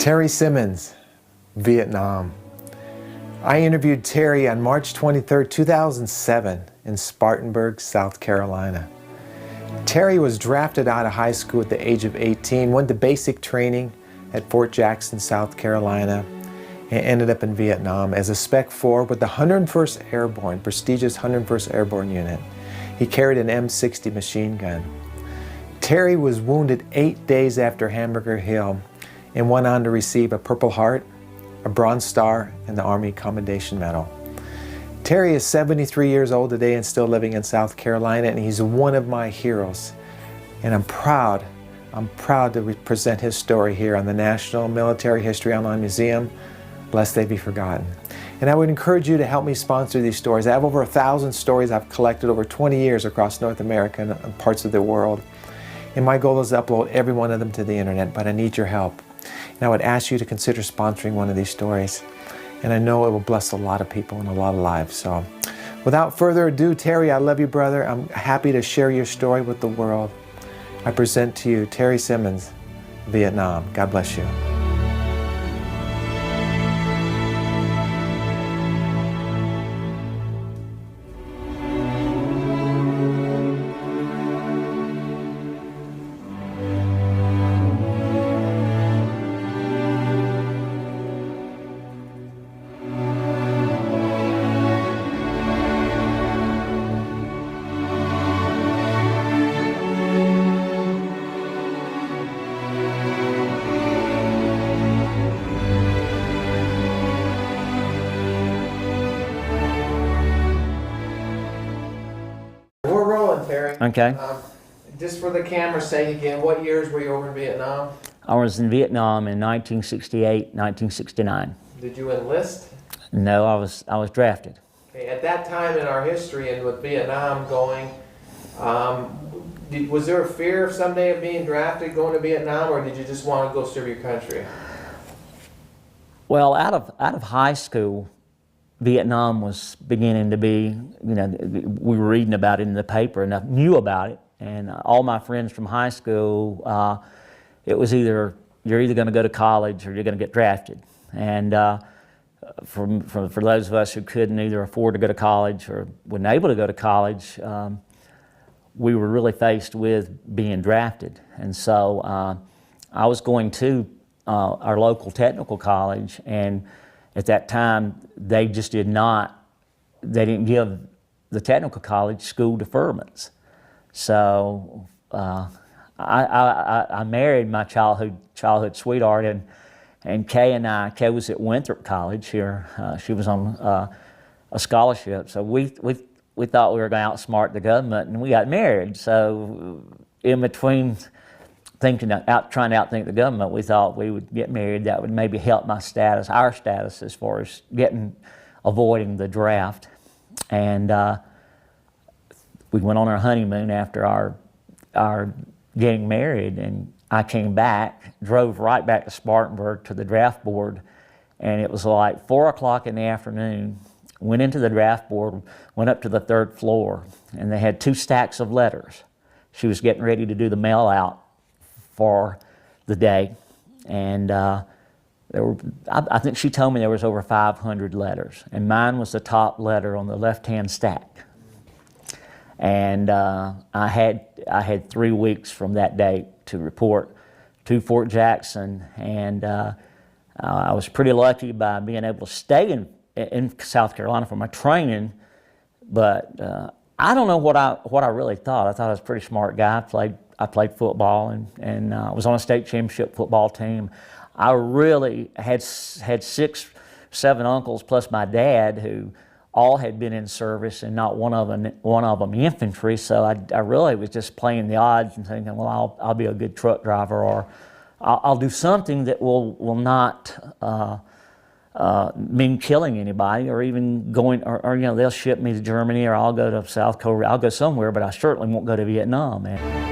Terry Simmons, Vietnam. I interviewed Terry on March 23, 2007 in Spartanburg, South Carolina. Terry was drafted out of high school at the age of 18, went to basic training at Fort Jackson, South Carolina, and ended up in Vietnam as a Spec 4 with the 101st Airborne, prestigious 101st Airborne Unit. He carried an M60 machine gun. Terry was wounded 8 days after Hamburger Hill and went on to receive a Purple Heart, a Bronze Star, and the Army Commendation Medal. Terry is 73 years old today and still living in South Carolina, and he's one of my heroes. And I'm proud to present his story here on the National Military History Online Museum, lest they be forgotten. And I would encourage you to help me sponsor these stories. I have over 1,000 stories I've collected over 20 years across North America and parts of the world. And my goal is to upload every one of them to the internet, but I need your help. And I would ask you to consider sponsoring one of these stories. And I know it will bless a lot of people and a lot of lives. So without further ado, Terry, I love you, brother. I'm happy to share your story with the world. I present to you Terry Simmons, Vietnam. God bless you. We're rolling, Terry. Okay. Just for the camera's sake again, what years were you over in Vietnam? I was in Vietnam in 1968, 1969. Did you enlist? No, I was drafted. Okay. At that time in our history and with Vietnam going, was there a fear of someday of being drafted going to Vietnam, or did you just want to go serve your country? Well, out of high school, Vietnam was beginning to be, we were reading about it in the paper and I knew about it. And all my friends from high school, it was you're either going to go to college or you're going to get drafted. And for those of us who couldn't either afford to go to college or weren't able to go to college, we were really faced with being drafted. And so I was going to our local technical college, and at that time, they just they didn't give the technical college school deferments. So I married my childhood sweetheart, and Kay was at Winthrop College here. She was on a scholarship, so we thought we were going to outsmart the government, and we got married. So in between trying to outthink the government, we thought we would get married. That would maybe help our status as far as avoiding the draft. And we went on our honeymoon after our getting married, and I came back, drove right back to Spartanburg to the draft board, and it was like 4 o'clock in the afternoon. Went into the draft board, went up to the 3rd floor, and they had 2 stacks of letters. She was getting ready to do the mail out for the day, and I think she told me there was over 500 letters, and mine was the top letter on the left-hand stack. And I had 3 weeks from that date to report to Fort Jackson, and I was pretty lucky by being able to stay in South Carolina for my training, but I don't know what I really thought. I thought I was a pretty smart guy. I played football and was on a state championship football team. I really had 6, 7 uncles plus my dad who all had been in service, and not one of them infantry. So I really was just playing the odds and thinking, well, I'll be a good truck driver, or I'll do something that will not mean killing anybody, or even going, or they'll ship me to Germany, or I'll go to South Korea. I'll go somewhere, but I certainly won't go to Vietnam, man.